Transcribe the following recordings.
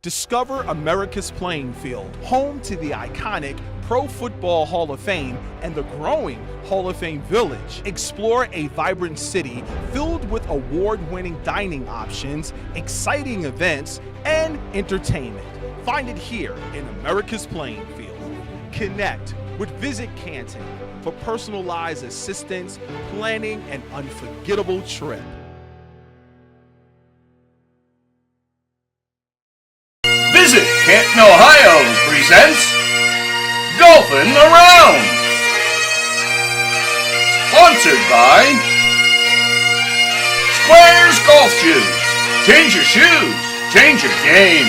Discover America's playing field, home to the iconic Pro Football Hall of Fame and the growing Hall of Fame Village. Explore a vibrant city filled with award-winning dining options, exciting events, and entertainment. Find it here in America's playing field. Connect with Visit Canton for personalized assistance, planning an unforgettable trip. Visit Canton, Ohio presents Golfin' Around. Sponsored by Squares Golf Shoes. Change your shoes, change your game.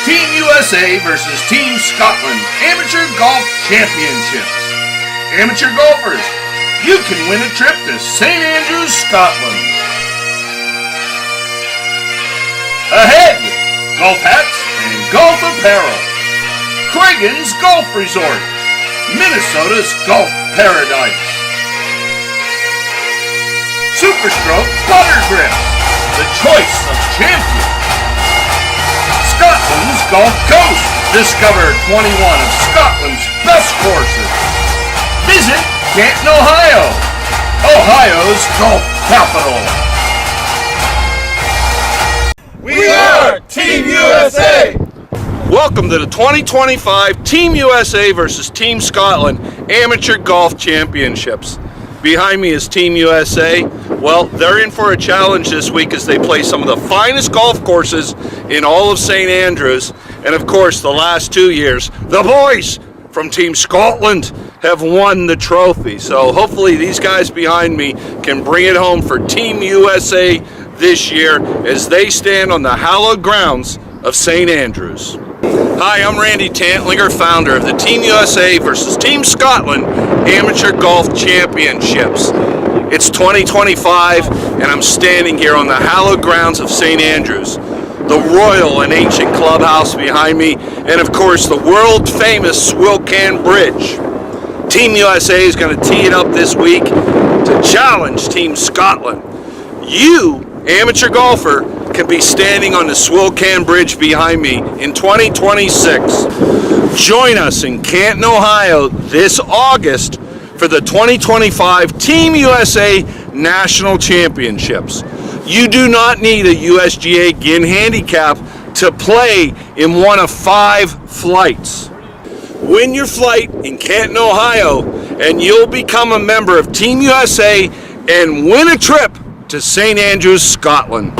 Team USA versus Team Scotland Amateur Golf Championships. Amateur golfers, you can win a trip to St. Andrews, Scotland. Ahead, golf hats and golf apparel. Craigan's Golf Resort, Minnesota's golf paradise. Superstroke Putter Grips, the choice of champions. Scotland's Golf Coast, discover 21 of Scotland's best courses. Visit Canton, Ohio, Ohio's golf capital. We are Team USA! Welcome to the 2025 Team USA versus Team Scotland Amateur Golf Championships. Behind me is Team USA. Well, they're in for a challenge this week as they play some of the finest golf courses in all of St. Andrews. And of course, the last 2 years, the boys from Team Scotland have won the trophy. So hopefully these guys behind me can bring it home for Team USA this year as they stand on the hallowed grounds of St. Andrews. Hi, I'm Randy Tantlinger, founder of the Team USA versus Team Scotland Amateur Golf Championships. It's 2025 and I'm standing here on the hallowed grounds of St. Andrews, the royal and ancient clubhouse behind me, and of course the world famous Swilcan Bridge. Team USA is going to tee it up this week to challenge Team Scotland. You, amateur golfer, can be standing on the Swilcan Bridge behind me in 2026. Join us in Canton, Ohio this August for the 2025 Team USA National Championships. You do not need a USGA GIN handicap to play in one of 5 flights. Win your flight in Canton, Ohio, and you'll become a member of Team USA and win a trip to St. Andrews, Scotland.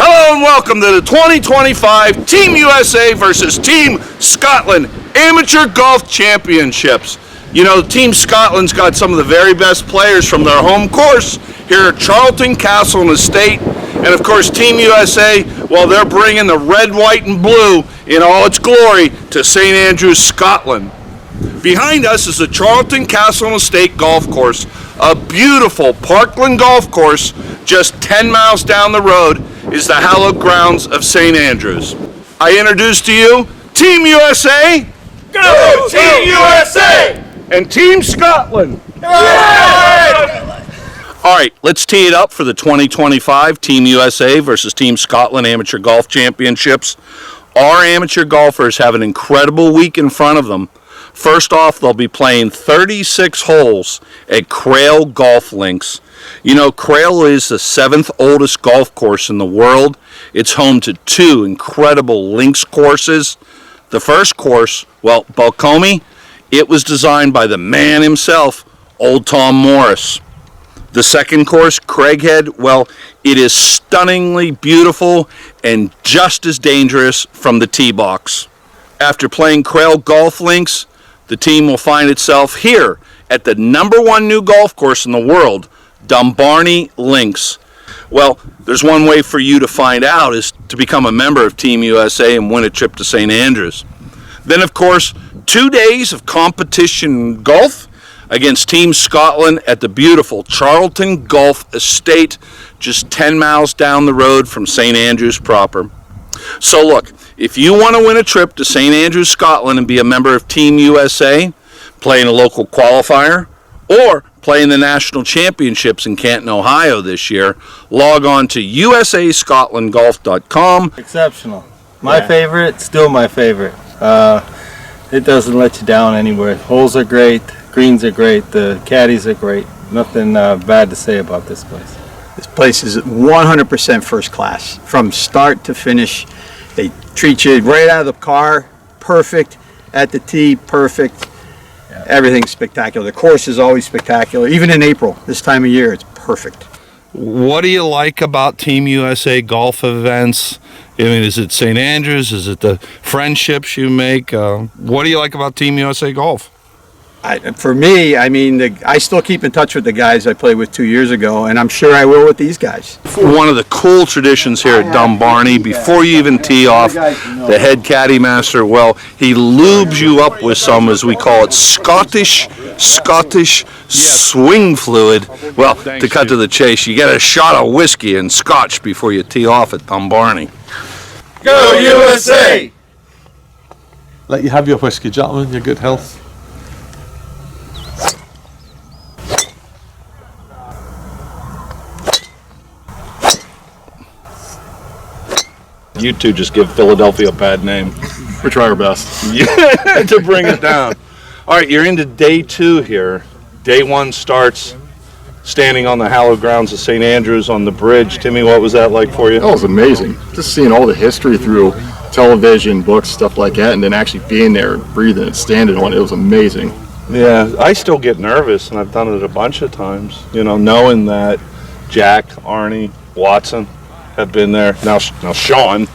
Hello and welcome to the 2025 Team USA versus Team Scotland Amateur Golf Championships. You know, Team Scotland's got some of the very best players from their home course here at Charlton Castle and Estate. And of course, Team USA, well, they're bringing the red, white, and blue in all its glory to St. Andrews, Scotland. Behind us is the Charlton Castle and Estate Golf Course, a beautiful parkland golf course just 10 miles down the road is the hallowed grounds of St. Andrews. I introduce to you Team USA, Go Team USA! and Team Scotland. Yay! All right, let's tee it up for the 2025 Team USA versus Team Scotland Amateur Golf Championships. Our amateur golfers have an incredible week in front of them. First off, they'll be playing 36 holes at Crail Golf Links. You know, Crail is the 7th oldest golf course in the world. It's home to 2 incredible links courses. The first course, well, Balcomie, it was designed by the man himself, Old Tom Morris. The second course, Craighead, well, it is stunningly beautiful and just as dangerous from the tee box. After playing Crail Golf Links, the team will find itself here at the #1 new golf course in the world, Dumbarnie Links. Well, there's one way for you to find out is to become a member of Team USA and win a trip to St. Andrews. Then, of course, 2 days of competition golf against Team Scotland at the beautiful Charlton Golf Estate, just 10 miles down the road from St. Andrews proper. So look, if you want to win a trip to St. Andrews, Scotland and be a member of Team USA, play in a local qualifier, or play in the national championships in Canton, Ohio this year, log on to usascotlandgolf.com. Exceptional. My favorite, still my favorite. It doesn't let you down anywhere. Holes are great, greens are great, the caddies are great. Nothing bad to say about this place. This place is 100% first class. From start to finish, they treat you right out of the car, perfect. At the tee, perfect. Yeah. Everything's spectacular. The course is always spectacular. Even in April, this time of year, it's perfect. What do you like about Team USA golf events? I mean, is it St. Andrews? Is it the friendships you make? What do you like about Team USA golf? For me, I mean, I still keep in touch with the guys I played with 2 years ago, and I'm sure I will with these guys. One of the cool traditions here at Dumbarnie, before you even tee off, the head caddy master, well, he lubes you up with some, as we call it, Scottish swing fluid. Well, to cut to the chase, you get a shot of whiskey and scotch before you tee off at Dumbarnie. Go USA! Let you have your whiskey, gentlemen, your good health. You two just give Philadelphia a bad name. We try our best. To bring it down. All right, you're into day 2 here. Day 1 starts standing on the hallowed grounds of St. Andrews on the bridge. Timmy, what was that like for you? That was amazing. Just seeing all the history through television, books, stuff like that, and then actually being there, breathing it, standing on it, it was amazing. Yeah, I still get nervous, and I've done it a bunch of times, you know, knowing that Jack, Arnie, Watson have been there. Now Sean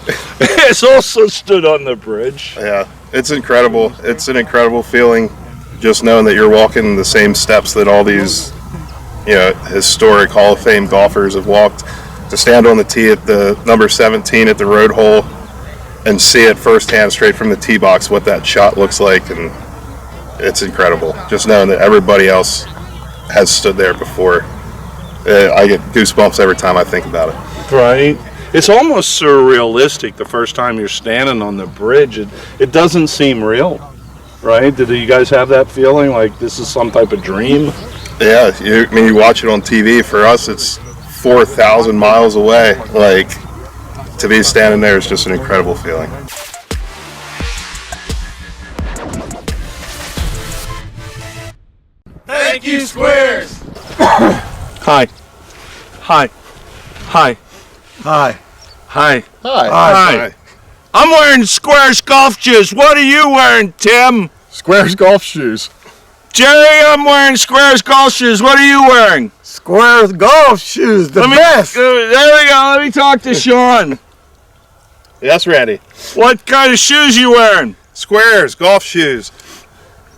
has also stood on the bridge. Yeah, it's incredible. It's an incredible feeling just knowing that you're walking the same steps that all these, you know, historic Hall of Fame golfers have walked. To stand on the tee at the number 17 at the road hole and see it firsthand straight from the tee box what that shot looks like, and it's incredible. Just knowing that everybody else has stood there before. I get goosebumps every time I think about it. Right. It's almost surrealistic the first time you're standing on the bridge. It doesn't seem real, right? Did you guys have that feeling like this is some type of dream? Yeah, I mean, you watch it on TV. For us, it's 4,000 miles away. Like, to be standing there is just an incredible feeling. Thank you, Squares! Hi. Hi. Hi. Hi. Hi. Hi. Hi. I'm wearing Squares golf shoes. What are you wearing, Tim? Squares golf shoes. Jerry, I'm wearing Squares golf shoes. What are you wearing? Squares golf shoes, the best. There we go. Let me talk to Sean. Yes, Randy. What kind of shoes you wearing? Squares golf shoes.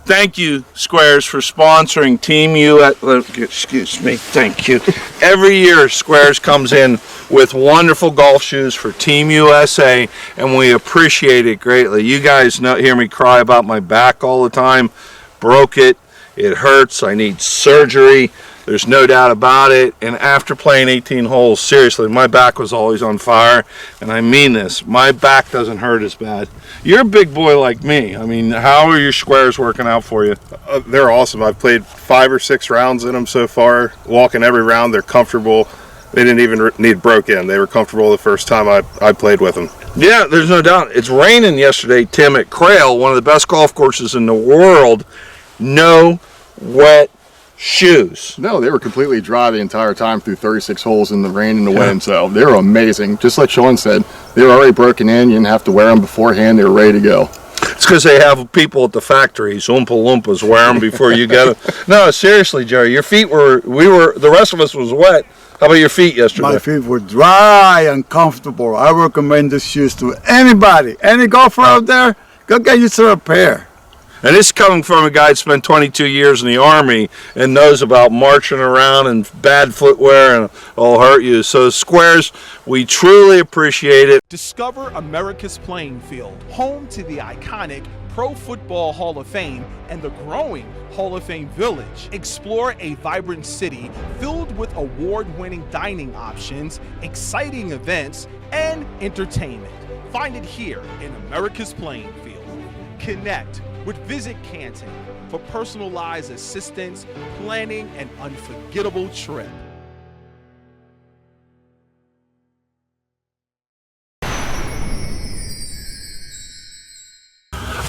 Thank you, Squares, for sponsoring Team USA. Excuse me. Thank you. Every year, Squares comes in with wonderful golf shoes for Team USA, and we appreciate it greatly. You guys hear me cry about my back all the time. Broke it. It hurts. I need surgery. There's no doubt about it. And after playing 18 holes, seriously, my back was always on fire. And I mean this. My back doesn't hurt as bad. You're a big boy like me. I mean, how are your Squares working out for you? They're awesome. I've played 5 or 6 rounds in them so far. Walking every round, they're comfortable. They didn't even need broke in. They were comfortable the first time I played with them. Yeah, there's no doubt. It's raining yesterday, Tim, at Crail, one of the best golf courses in the world. No wet shoes. No, they were completely dry the entire time through 36 holes in the rain and the wind, so they were amazing. Just like Sean said, they were already broken in. You didn't have to wear them beforehand. They were ready to go. It's because they have people at the factories, Oompa Loompas, wear them before you get them. No, seriously, Jerry, your feet the rest of us was wet. How about your feet yesterday? My feet were dry and comfortable. I recommend these shoes to anybody. Any golfer out there, go get yourself a pair. And this is coming from a guy that spent 22 years in the Army and knows about marching around and bad footwear and it'll hurt you. So Squares, we truly appreciate it. Discover America's playing field, home to the iconic Pro Football Hall of Fame and the growing Hall of Fame Village. Explore a vibrant city filled with award-winning dining options, exciting events, and entertainment. Find it here in America's playing field. Connect with Visit Canton for personalized assistance, planning an unforgettable trip.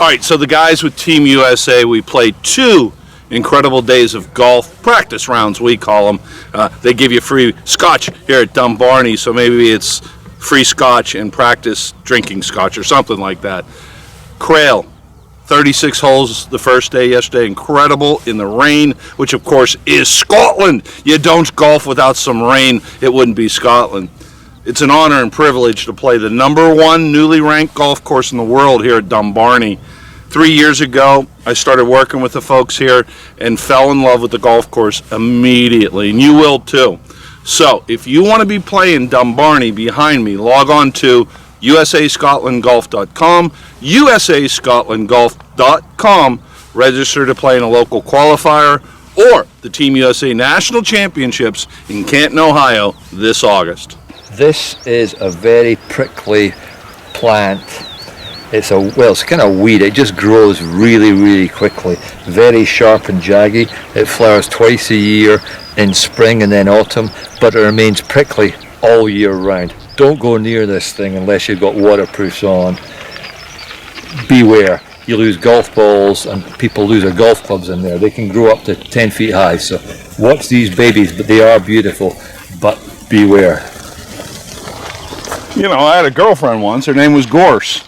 All right, so the guys with Team USA, we played 2 incredible days of golf, practice rounds we call them. They give you free scotch here at Dumbarnie, so maybe it's free scotch and practice drinking scotch or something like that. Crail, 36 holes the first day yesterday, incredible in the rain, which of course is Scotland. You don't golf without some rain, it wouldn't be Scotland. It's an honor and privilege to play the #1 newly ranked golf course in the world here at Dumbarnie. 3 years ago, I started working with the folks here and fell in love with the golf course immediately, and you will too. So, if you want to be playing Dumbarnie behind me, log on to usascotlandgolf.com, usascotlandgolf.com, register to play in a local qualifier, or the Team USA National Championships in Canton, Ohio this August. This is a very prickly plant. It's kind of weed. It just grows really, really quickly. Very sharp and jaggy. It flowers twice a year in spring and then autumn, but it remains prickly all year round. Don't go near this thing unless you've got waterproofs on. Beware. You lose golf balls and people lose their golf clubs in there. They can grow up to 10 feet high. So watch these babies, but they are beautiful, but beware. You know, I had a girlfriend once. Her name was Gorse.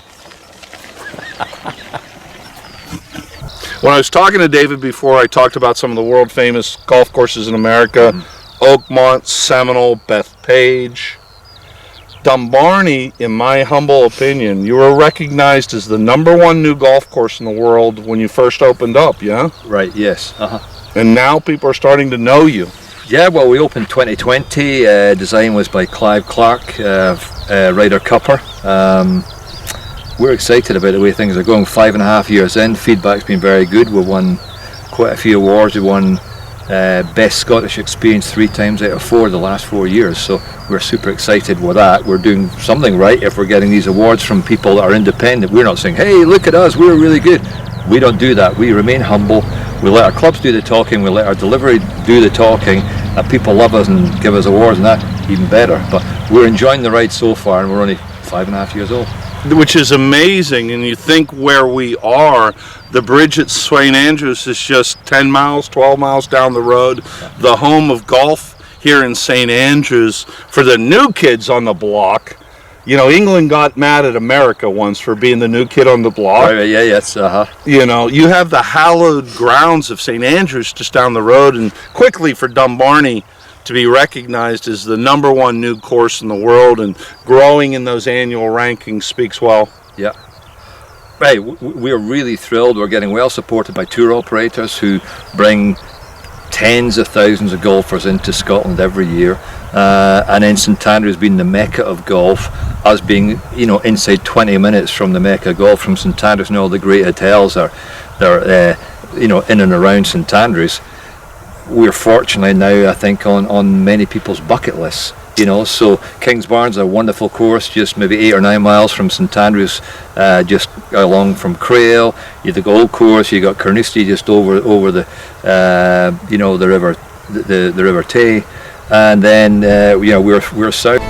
When I was talking to David before, I talked about some of the world famous golf courses in America. Oakmont, Seminole, Bethpage. Dumbarnie, in my humble opinion, you were recognized as the #1 new golf course in the world when you first opened up, yeah? Right, yes. And now people are starting to know you. Yeah, well, we opened 2020. Design was by Clive Clark, Ryder Cupper. We're excited about the way things are going. 5.5 years in, feedback's been very good. We've won quite a few awards. We won Best Scottish Experience 3 times out of 4 the last 4 years. So we're super excited with that. We're doing something right if we're getting these awards from people that are independent. We're not saying, hey, look at us, we're really good. We don't do that. We remain humble. We let our clubs do the talking. We let our delivery do the talking. People love us and give us awards, and that even better. But we're enjoying the ride so far, and we're only 5.5 years old. Which is amazing, and you think where we are, the bridge at St. Andrews is just 10 miles, 12 miles down the road. The home of golf here in St. Andrews for the new kids on the block. You know, England got mad at America once for being the new kid on the block. Right, yeah, yes, You know, you have the hallowed grounds of St. Andrews just down the road, and quickly for Dumbarnie to be recognized as the #1 new course in the world and growing in those annual rankings speaks well. Yeah. Right, we're really thrilled. We're getting well supported by tour operators who bring tens of thousands of golfers into Scotland every year. And then St Andrews being the mecca of golf, us being, you know, inside 20 minutes from the mecca of golf from St Andrews, and all the great hotels they're you know, in and around St Andrews. We're fortunately now, I think, on many people's bucket lists. You know, so Kingsbarn's a wonderful course, just maybe 8 or 9 miles from St Andrews, just along from Crail. You have the Gold Course, you got Carnoustie just over the you know, the river, the River Tay, and then you know, we're south.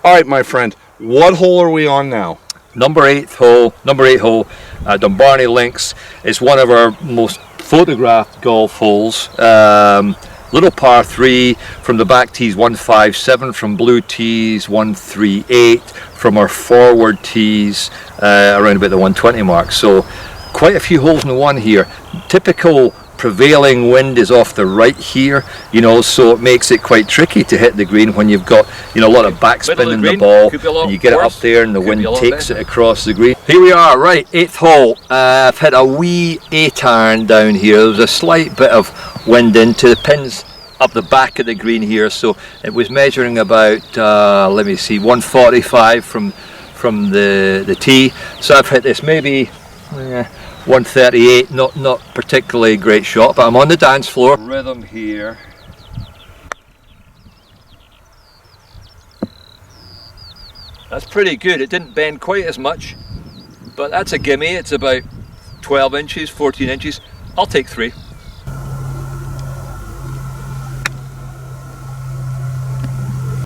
All right, my friend, what hole are we on now? Number 8 hole, Dumbarnie Links. It's one of our most photographed golf holes. Little par 3 from the back tees 157, from blue tees 138, from our forward tees around about the 120 mark. So quite a few holes in the one here. Typical prevailing wind is off the right here, you know, so it makes it quite tricky to hit the green when you've got, you know, a lot of backspin in the ball, and you get it up there and the wind takes it across the green. Here we are, right, 8th hole. I've hit a wee 8-iron down here. There was a slight bit of wind into the pins up the back of the green here, so it was measuring about let me see, 145 from the tee. So I've hit this maybe 138, not particularly great shot, but I'm on the dance floor. Rhythm here. That's pretty good. It didn't bend quite as much. but that's a gimme. It's about 12 inches, 14 inches. I'll take 3.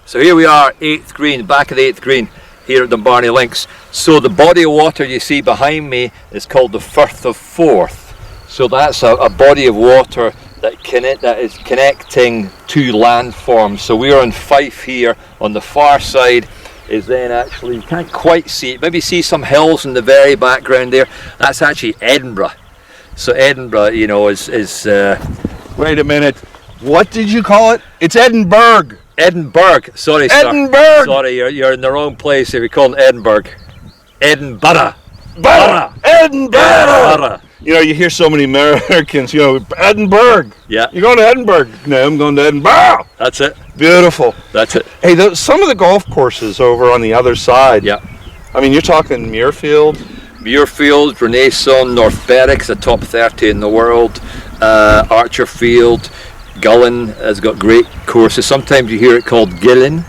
So here we are, 8th green, back of the 8th green here at Dumbarnie Links. So the body of water you see behind me is called the Firth of Forth. So that's a body of water that is connecting 2 landforms. So we're on Fife here. On the far side is then actually, you can't quite see it, maybe see some hills in the very background there. That's actually Edinburgh. So Edinburgh, you know, is Wait a minute. What did you call it? It's Edinburgh. Edinburgh. Sorry, sir. Edinburgh. Sorry, you're in the wrong place if you call it Edinburgh. Edinburgh. Edinburgh. You know, you hear so many Americans, you know, Edinburgh. Yeah. You're going to Edinburgh. No, I'm going to Edinburgh. That's it. Beautiful. That's it. Hey, some of the golf courses over on the other side. Yeah. I mean, you're talking Muirfield. Muirfield, Renaissance, North Berwick's the top 30 in the world. Archerfield, Gullen has got great courses. Sometimes you hear it called Gillen,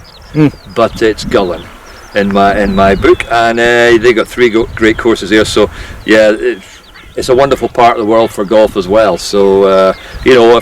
but it's Gullen in my book, and they got 3 great courses there. So yeah, it's a wonderful part of the world for golf as well. So you know,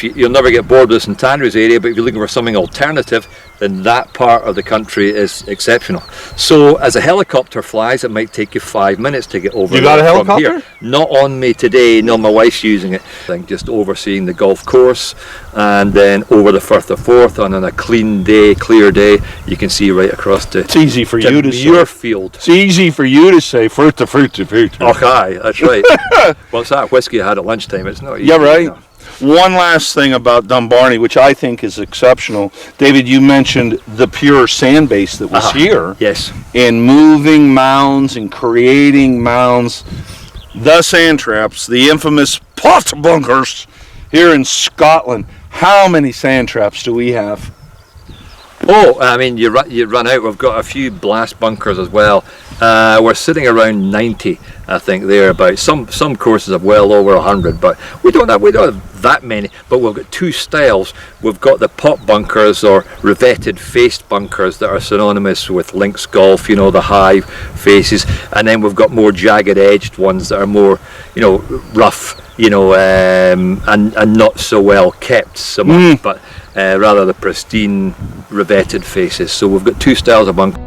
you'll never get bored with St Andrews area, but if you're looking for something alternative, then that part of the country is exceptional. So as a helicopter flies, it might take you 5 minutes to get over. You got a from helicopter? Here. Not on me today. No, my wife's using it. I think just overseeing the golf course, and then over the Firth of Forth, and on a clean day, clear day, you can see right across to. It's easy for you to say. Muirfield. It's easy for you to say. Fruit. Oh, aye, that's right. Well, it's that whiskey I had at lunchtime. It's not easy. Yeah, right. No. One last thing about Dumbarnie, which I think is exceptional. David, you mentioned the pure sand base that was here. Yes. And moving mounds and creating mounds. The sand traps, the infamous pot bunkers here in Scotland. How many sand traps do we have? Oh, I mean, you run out. We've got a few blast bunkers as well. We're sitting around 90, I think, thereabout. Some courses have well over 100, but we don't have that many. But we've got 2 styles. We've got the pot bunkers, or revetted faced bunkers, that are synonymous with links golf. You know, the high faces, and then we've got more jagged edged ones that are more, you know, rough. You know, and not so well kept so much, but rather the pristine revetted faces. So we've got 2 styles of bunkers.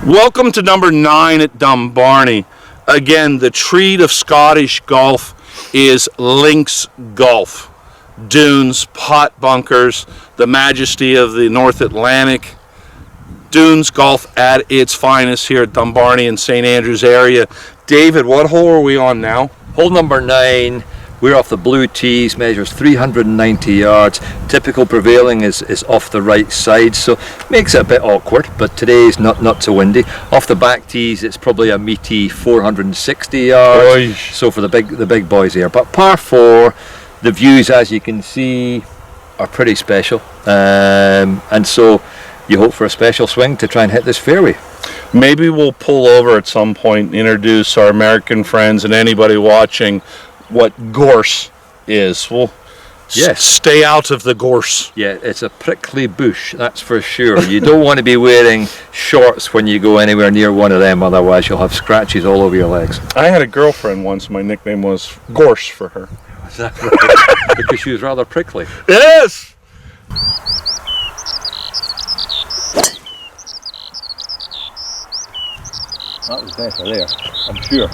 Welcome to number 9 at Dumbarnie. Again, the treat of Scottish golf is links golf. Dunes, pot bunkers, the majesty of the North Atlantic. Dunes golf at its finest here at Dumbarnie and St Andrews area. David, what hole are we on now? Hole number 9. We're off the blue tees, measures 390 yards. Typical prevailing is off the right side, so makes it a bit awkward, but today's not so windy. Off the back tees, it's probably a meaty 460 yards. Oy. So for the big boys here. But par 4, the views, as you can see, are pretty special, and so you hope for a special swing to try and hit this fairway. Maybe we'll pull over at some point and introduce our American friends and anybody watching what gorse is. We'll stay out of the gorse. Yeah, it's a prickly bush, that's for sure. You don't want to be wearing shorts when you go anywhere near one of them, otherwise you'll have scratches all over your legs. I had a girlfriend once, my nickname was Gorse for her. Is that right? Because she was rather prickly. Yes! That was better there, I'm sure.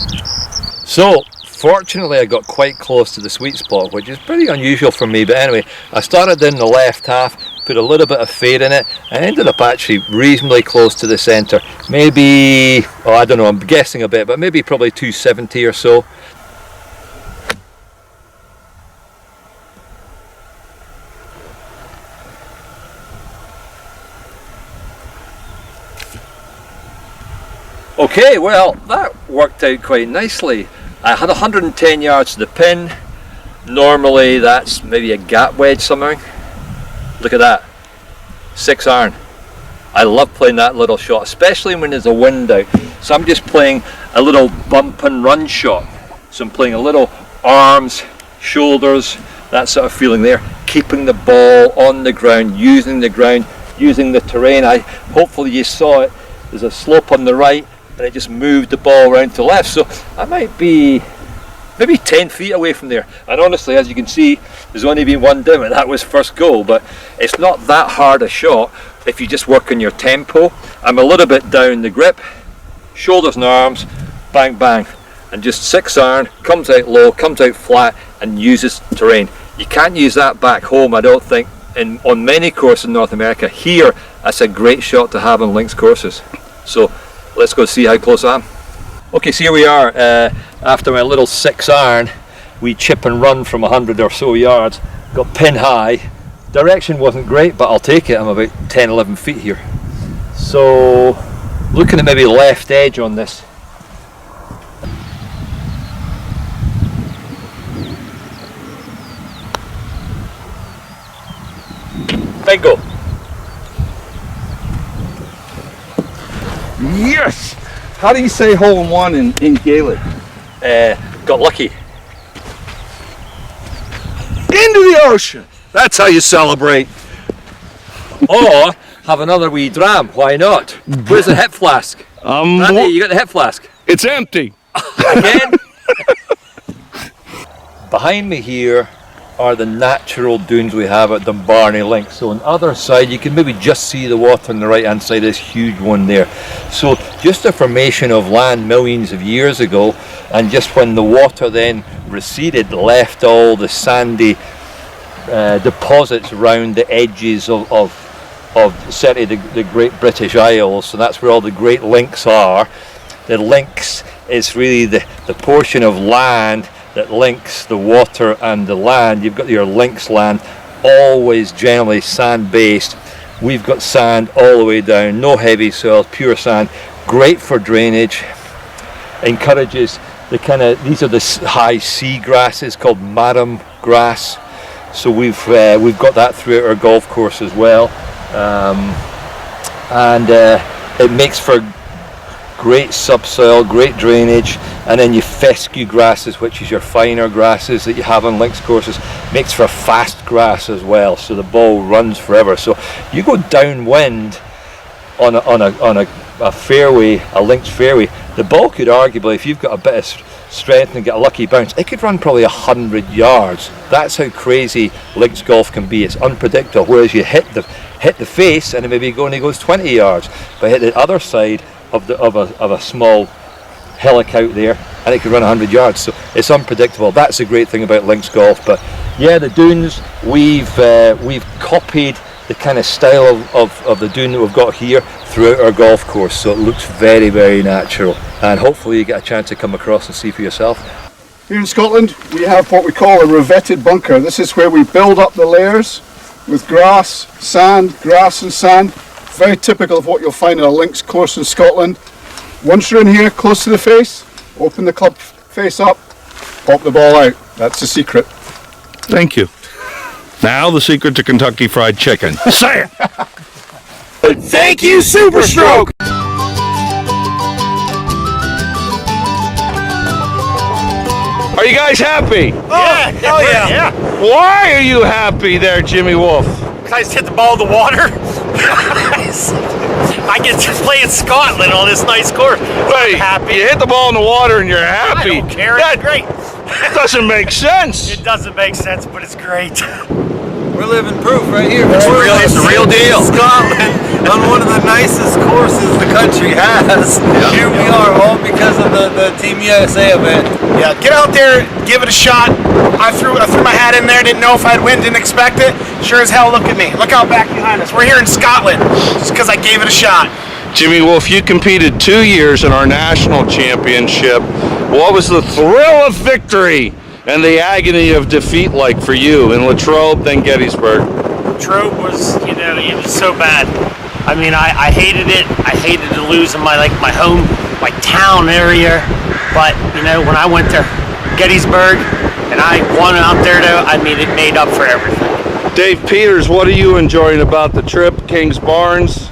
So, fortunately I got quite close to the sweet spot, which is pretty unusual for me, but anyway, I started in the left half, put a little bit of fade in it, and ended up actually reasonably close to the centre. Maybe, I don't know, I'm guessing a bit, but maybe probably 270 or so. Okay, well, that worked out quite nicely. I had 110 yards to the pin. Normally that's maybe a gap wedge somewhere. Look at that, 6 iron. I love playing that little shot, especially when there's a wind out. So I'm just playing a little bump and run shot. So I'm playing a little arms, shoulders, that sort of feeling there. Keeping the ball on the ground, using the terrain. Hopefully you saw it. There's a slope on the right, and I just moved the ball around to the left. So I might be maybe 10 feet away from there. And honestly, as you can see, there's only been one dim, and that was first goal. But it's not that hard a shot if you just work on your tempo. I'm a little bit down the grip, shoulders and arms, bang, bang. And just 6 iron, comes out low, comes out flat, and uses terrain. You can't use that back home, I don't think, on many courses in North America. Here, that's a great shot to have on links courses. So let's go see how close I am. Okay, so here we are. After my little 6 iron, we chip and run from 100 or so yards. Got pin high. Direction wasn't great, but I'll take it. I'm about 10, 11 feet here. So looking at maybe left edge on this. Bingo. Yes! How do you say hole in one in Gaelic? Got lucky. Into the ocean! That's how you celebrate. Or have another wee dram, why not? Where's the hip flask? Randy, you got the hip flask? It's empty. Again? Behind me here are the natural dunes we have at Dumbarnie Links. So on the other side you can maybe just see the water on the right hand side, this huge one there. So just a formation of land millions of years ago, and just when the water then receded, left all the sandy deposits around the edges of certainly the Great British Isles. So that's where all the Great Links are. The links is really the portion of land that links the water and the land. You've got your links land, always generally sand based. We've got sand all the way down, no heavy soil, pure sand, great for drainage, encourages the these are the high sea grasses called madam grass. So we've got that throughout our golf course as well, and it makes for great subsoil, great drainage. And then your fescue grasses, which is your finer grasses that you have on links courses, makes for fast grass as well, so the ball runs forever. So you go downwind on a fairway, a links fairway, the ball could arguably, if you've got a bit of strength and get a lucky bounce, it could run probably 100 yards. That's how crazy links golf can be. It's unpredictable. Whereas you hit the face and it maybe only goes 20 yards, but hit the other side of a small hillock out there and it could run 100 yards. So it's unpredictable. That's the great thing about links golf. But yeah, the dunes, we've copied the kind of style of the dune that we've got here throughout our golf course, so it looks very, very natural, and hopefully you get a chance to come across and see for yourself. Here in Scotland we have what we call a revetted bunker. This is where we build up the layers with grass and sand. Very typical of what you'll find in a links course in Scotland. Once you're in here close to the face, open the club face up, pop the ball out. That's the secret. Thank you. Now the secret to Kentucky Fried Chicken. Say it! Thank you, Superstroke! Are you guys happy? Yeah, hell yeah. Why are you happy there, Jimmy Wolf? I just hit the ball in the water. I get to play in Scotland on this nice course. Wait, happy. You hit the ball in the water and you're happy. I don't care, it's great. That doesn't make sense. It doesn't make sense, but it's great. We're living proof right here. It's the real deal. Scotland on one of the nicest courses the country has. Yeah. Here we are, all because of the Team USA event. Yeah, get out there, give it a shot. I threw my hat in there, didn't know if I'd win, didn't expect it. Sure as hell, look at me. Look out back behind us. We're here in Scotland just because I gave it a shot. Jimmy Wolf, you competed 2 years in our national championship. What was the thrill of victory and the agony of defeat like for you in Latrobe, then Gettysburg? Latrobe was, it was so bad. I mean, I hated it. I hated to lose in my home like town area, but you know, when I went to Gettysburg and I won out there, though, I mean, it made up for everything. Dave Peters, what are you enjoying about the trip? Kings Barnes?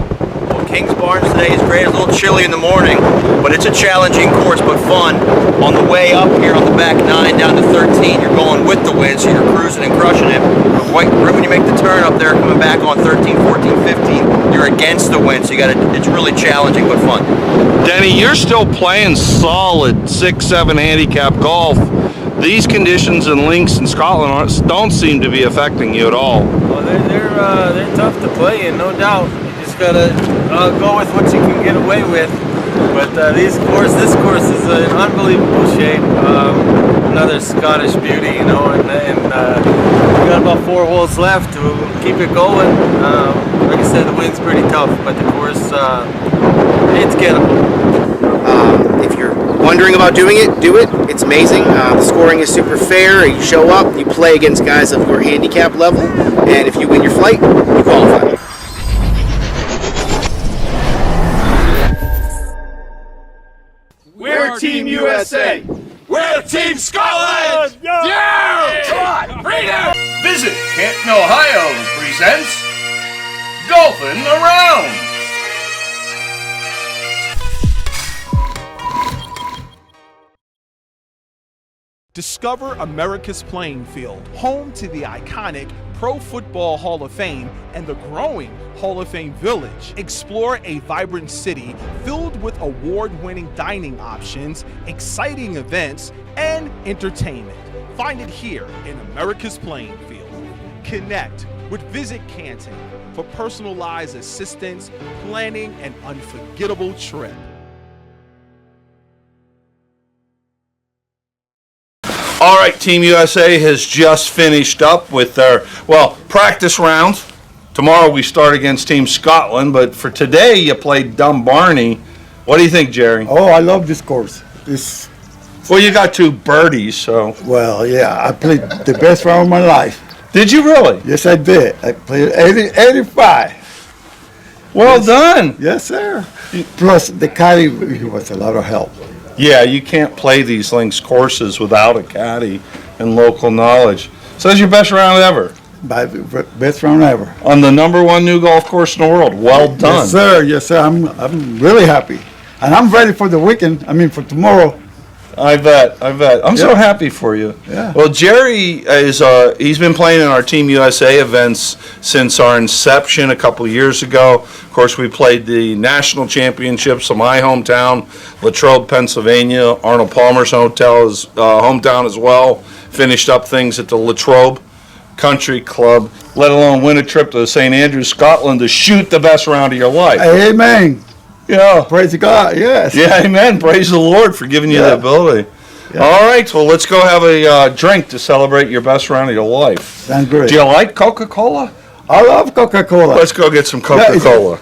Kings Barnes today is great. It's a little chilly in the morning, but it's a challenging course, but fun. On the way up here on the back 9 down to 13, you're going with the wind, so you're cruising and crushing it. Right when you make the turn up there, coming back on 13, 14, 15, you're against the wind, so it's really challenging but fun. Denny, you're still playing solid 6-7 handicap golf. These conditions and links in Scotland don't seem to be affecting you at all. Well, they're tough to play in, no doubt. You just gotta go with what you can get away with. But this course is in unbelievable shape. Another Scottish beauty, you know, and we got about 4 holes left to keep it going. Like I said, the wind's pretty tough, but the course, it's gettable. If you're wondering about doing it, do it. It's amazing. The scoring is super fair. You show up, you play against guys of your handicap level, and if you win your flight, you qualify. We're Team USA. We're Team Scotland! Yeah! Come on, freedom! Visit Canton, Ohio presents Golfing Around. Discover America's playing field, home to the iconic Pro Football Hall of Fame and the growing Hall of Fame Village. Explore a vibrant city filled with award-winning dining options, exciting events, and entertainment. Find it here in America's playing field. Connect with Visit Canton for personalized assistance, planning an unforgettable trip. All right, Team USA has just finished up with their, practice rounds. Tomorrow we start against Team Scotland, but for today you played Dumbarnie. What do you think, Jerry? Oh, I love this course. Well, you got 2 birdies, so. Well, yeah, I played the best round of my life. Did you really? Yes, I did. I played 85. Well done. Yes, sir. Plus, the caddy was a lot of help. Yeah, you can't play these links courses without a caddy and local knowledge. So that's your best round ever. Best round ever. On the #1 new golf course in the world. Well done. Yes, sir. Yes, sir. I'm really happy. And I'm ready for the weekend. I mean, for tomorrow. I bet. I'm so happy for you. Yeah. Well, Jerry he's been playing in our Team USA events since our inception a couple of years ago. Of course, we played the national championships in my hometown, Latrobe, Pennsylvania. Arnold Palmer's hometown as well. Finished up things at the Latrobe Country Club, let alone win a trip to St. Andrews, Scotland to shoot the best round of your life. Amen. Yeah. Praise God, yes. Yeah, amen. Praise the Lord for giving you the ability. Yeah. All right, well, let's go have a drink to celebrate your best round of your life. Sounds great. Do you like Coca-Cola? I love Coca-Cola. Let's go get some Coca-Cola.